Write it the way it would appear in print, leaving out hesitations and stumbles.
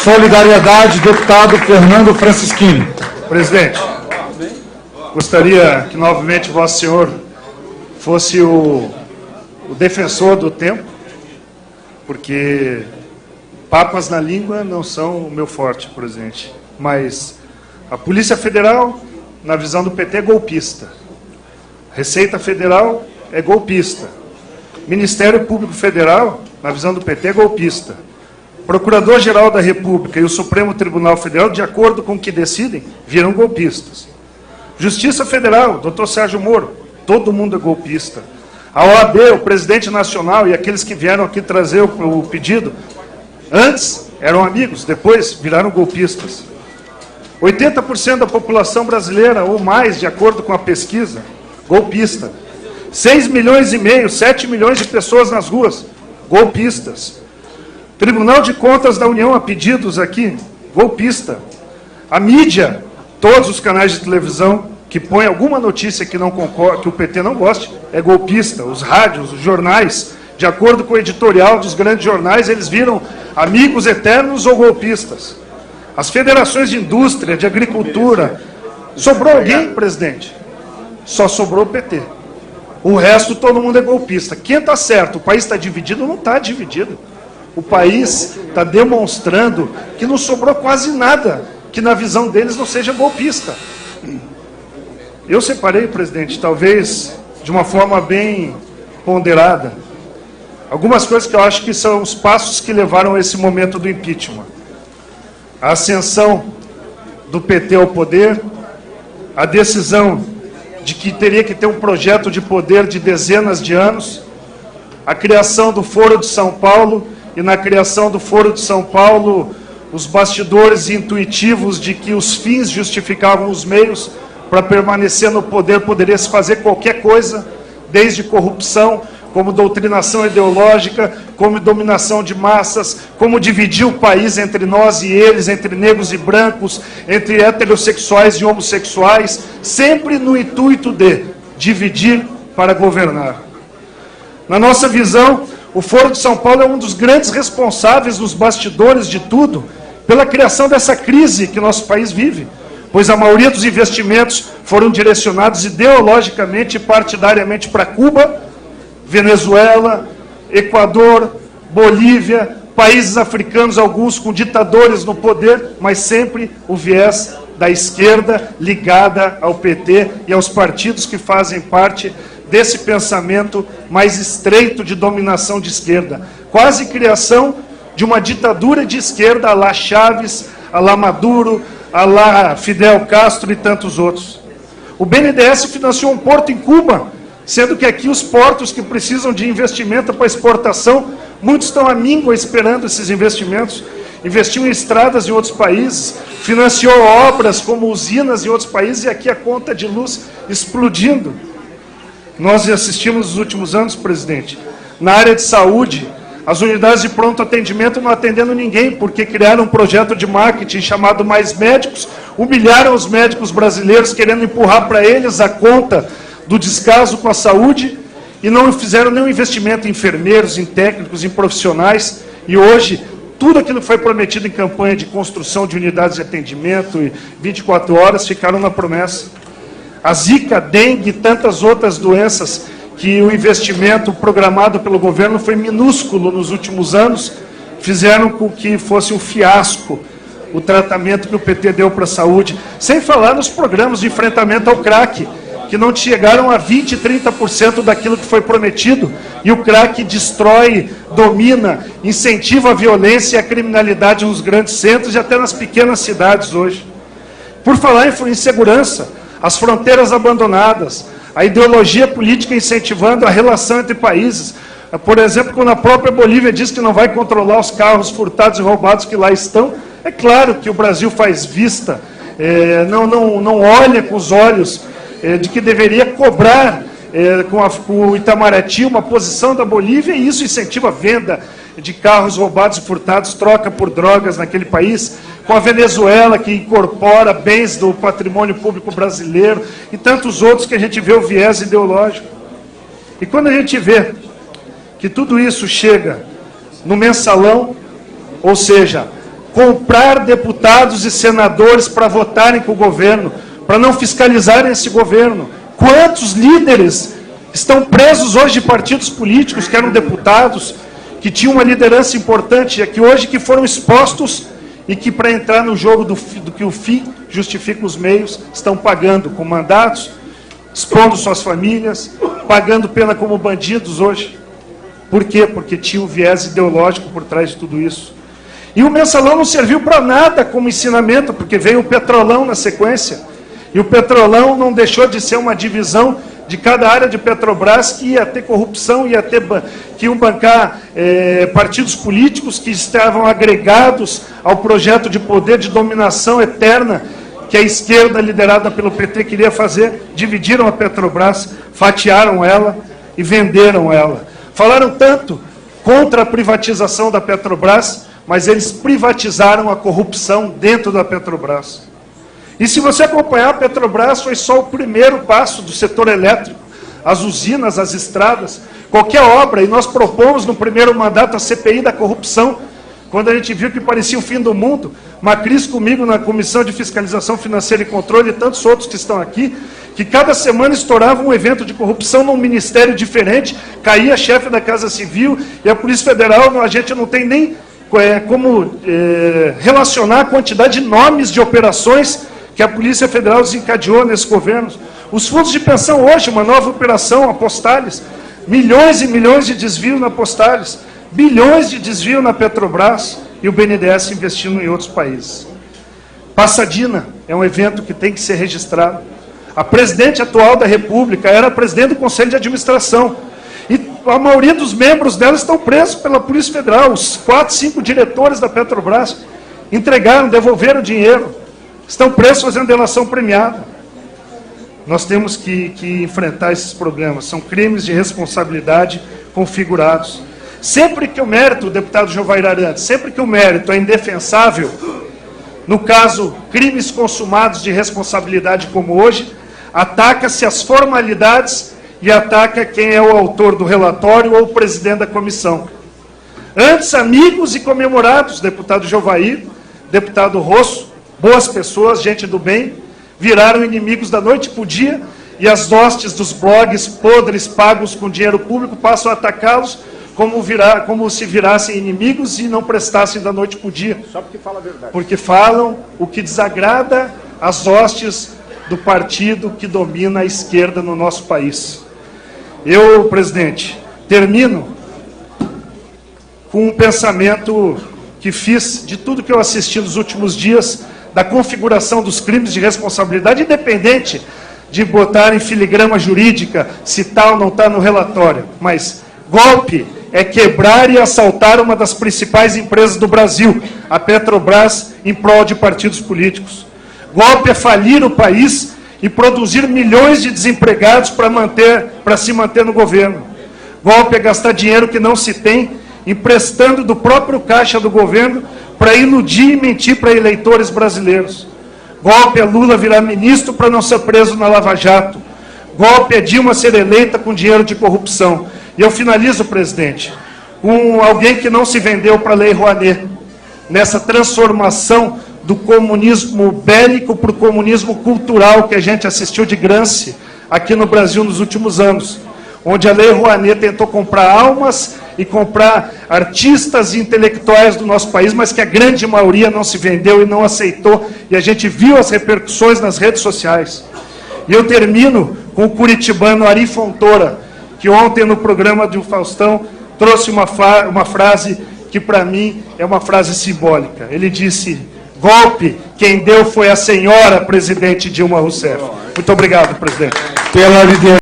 Solidariedade, deputado Fernando Francischini. Presidente, gostaria que novamente Vossa Senhor fosse o defensor do tempo, porque papas na língua não são o meu forte, presidente. Mas a Polícia Federal, na visão do PT, é golpista. Receita Federal é golpista. Ministério Público Federal, na visão do PT, é golpista. Procurador-Geral da República e o Supremo Tribunal Federal, de acordo com o que decidem, viram golpistas. Justiça Federal, doutor Sérgio Moro, todo mundo é golpista. A OAB, o presidente nacional e aqueles que vieram aqui trazer o pedido, antes eram amigos, depois viraram golpistas. 80% da população brasileira, ou mais, de acordo com a pesquisa, golpista. 6 milhões e meio, 7 milhões de pessoas nas ruas, golpistas. Tribunal de Contas da União, a pedidos aqui, golpista. A mídia, todos os canais de televisão que põem alguma notícia que, não concorda, que o PT não goste, é golpista. Os rádios, os jornais, de acordo com o editorial dos grandes jornais, eles viram amigos eternos ou golpistas. As federações de indústria, de agricultura. Sobrou alguém, presidente? Só sobrou o PT. O resto, todo mundo é golpista. Quem está certo? O país está dividido? Não está dividido. O país está demonstrando que não sobrou quase nada, que na visão deles não seja golpista. Eu separei, presidente, talvez de uma forma bem ponderada, algumas coisas que eu acho que são os passos que levaram a esse momento do impeachment. A ascensão do PT ao poder, a decisão de que teria que ter um projeto de poder de dezenas de anos, a criação do Foro de São Paulo, e na criação do Foro de São Paulo, os bastidores intuitivos de que os fins justificavam os meios para permanecer no poder, poderia se fazer qualquer coisa, desde corrupção, como doutrinação ideológica, como dominação de massas, como dividir o país entre nós e eles, entre negros e brancos, entre heterossexuais e homossexuais, sempre no intuito de dividir para governar. Na nossa visão, o Foro de São Paulo é um dos grandes responsáveis nos bastidores de tudo, pela criação dessa crise que nosso país vive, pois a maioria dos investimentos foram direcionados ideologicamente e partidariamente para Cuba, Venezuela, Equador, Bolívia, países africanos, alguns com ditadores no poder, mas sempre o viés da esquerda ligada ao PT e aos partidos que fazem parte desse pensamento mais estreito de dominação de esquerda. Quase criação de uma ditadura de esquerda à la Chávez, à la Maduro, à la Fidel Castro e tantos outros. O BNDES financiou um porto em Cuba, sendo que aqui os portos que precisam de investimento para exportação, muitos estão à míngua esperando esses investimentos. Investiu em estradas em outros países, financiou obras como usinas em outros países e aqui a conta de luz explodindo. Nós assistimos nos últimos anos, presidente, na área de saúde, as unidades de pronto atendimento não atendendo ninguém, porque criaram um projeto de marketing chamado Mais Médicos, humilharam os médicos brasileiros, querendo empurrar para eles a conta do descaso com a saúde, e não fizeram nenhum investimento em enfermeiros, em técnicos, em profissionais, e hoje, tudo aquilo que foi prometido em campanha de construção de unidades de atendimento e 24 horas, ficaram na promessa. A Zika, dengue e tantas outras doenças que o investimento programado pelo governo foi minúsculo nos últimos anos, fizeram com que fosse um fiasco o tratamento que o PT deu para a saúde, sem falar nos programas de enfrentamento ao crack, que não chegaram a 20%, 30% daquilo que foi prometido, e o crack destrói, domina, incentiva a violência e a criminalidade nos grandes centros e até nas pequenas cidades hoje. Por falar em insegurança, as fronteiras abandonadas, a ideologia política incentivando a relação entre países. Por exemplo, quando a própria Bolívia diz que não vai controlar os carros furtados e roubados que lá estão, é claro que o Brasil faz vista, não olha com os olhos de que deveria cobrar com o Itamaraty uma posição da Bolívia, e isso incentiva a venda de carros roubados e furtados, troca por drogas naquele país, com a Venezuela, que incorpora bens do patrimônio público brasileiro, e tantos outros que a gente vê o viés ideológico. E quando a gente vê que tudo isso chega no mensalão, ou seja, comprar deputados e senadores para votarem com o governo, para não fiscalizarem esse governo. Quantos líderes estão presos hoje de partidos políticos, que eram deputados, que tinham uma liderança importante aqui hoje, que foram expostos e que, para entrar no jogo do que o fim justifica os meios, estão pagando com mandatos, expondo suas famílias, pagando pena como bandidos hoje. Por quê? Porque tinha um viés ideológico por trás de tudo isso. E o mensalão não serviu para nada como ensinamento, porque veio o Petrolão na sequência. E o Petrolão não deixou de ser uma divisão de cada área de Petrobras que ia ter corrupção, que iam bancar partidos políticos que estavam agregados ao projeto de poder de dominação eterna que a esquerda, liderada pelo PT, queria fazer. Dividiram a Petrobras, fatiaram ela e venderam ela. Falaram tanto contra a privatização da Petrobras, mas eles privatizaram a corrupção dentro da Petrobras. E se você acompanhar, a Petrobras foi só o primeiro passo do setor elétrico, as usinas, as estradas, qualquer obra. E nós propomos no primeiro mandato a CPI da corrupção, quando a gente viu que parecia o fim do mundo. Macris comigo na Comissão de Fiscalização Financeira e Controle e tantos outros que estão aqui, que cada semana estourava um evento de corrupção num ministério diferente, caía chefe da Casa Civil e a Polícia Federal, a gente não tem nem como relacionar a quantidade de nomes de operações que a Polícia Federal desencadeou nesses governos. Os fundos de pensão hoje, uma nova operação, a Postales, milhões e milhões de desvios na Postales, bilhões de desvio na Petrobras e o BNDES investindo em outros países. Passadina é um evento que tem que ser registrado. A presidente atual da República era presidente do Conselho de Administração. E a maioria dos membros dela estão presos pela Polícia Federal. Os 4, 5 diretores da Petrobras entregaram, devolveram o dinheiro. Estão presos fazendo delação premiada. Nós temos que enfrentar esses problemas. São crimes de responsabilidade configurados. Sempre que o mérito, o deputado Jovair Arantes, sempre que o mérito é indefensável, no caso, crimes consumados de responsabilidade como hoje, ataca-se as formalidades e ataca quem é o autor do relatório ou o presidente da comissão. Antes, amigos e comemorados, deputado Jovair, deputado Rosso, boas pessoas, gente do bem, viraram inimigos da noite para o dia e as hostes dos blogs podres pagos com dinheiro público passam a atacá-los como se virassem inimigos e não prestassem da noite para o dia. Só porque fala a verdade. Porque falam o que desagrada as hostes do partido que domina a esquerda no nosso país. Eu, presidente, termino com um pensamento que fiz de tudo que eu assisti nos últimos dias, da configuração dos crimes de responsabilidade, independente de botar em filigrama jurídica se está ou não está no relatório. Mas golpe é quebrar e assaltar uma das principais empresas do Brasil, a Petrobras, em prol de partidos políticos. Golpe é falir o país e produzir milhões de desempregados para se manter no governo. Golpe é gastar dinheiro que não se tem, emprestando do próprio caixa do governo para iludir e mentir para eleitores brasileiros. Golpe é Lula virar ministro para não ser preso na Lava Jato. Golpe é Dilma ser eleita com dinheiro de corrupção. E eu finalizo, presidente, com alguém que não se vendeu para a Lei Rouanet, nessa transformação do comunismo bélico para o comunismo cultural que a gente assistiu de Gramsci aqui no Brasil nos últimos anos, onde a Lei Rouanet tentou comprar almas e comprar artistas e intelectuais do nosso país, mas que a grande maioria não se vendeu e não aceitou, e a gente viu as repercussões nas redes sociais. E eu termino com o curitibano Ari Fontoura, que ontem no programa do Faustão trouxe uma frase que para mim é uma frase simbólica. Ele disse: golpe, quem deu foi a senhora presidente Dilma Rousseff. Muito obrigado, presidente. Pela liderança.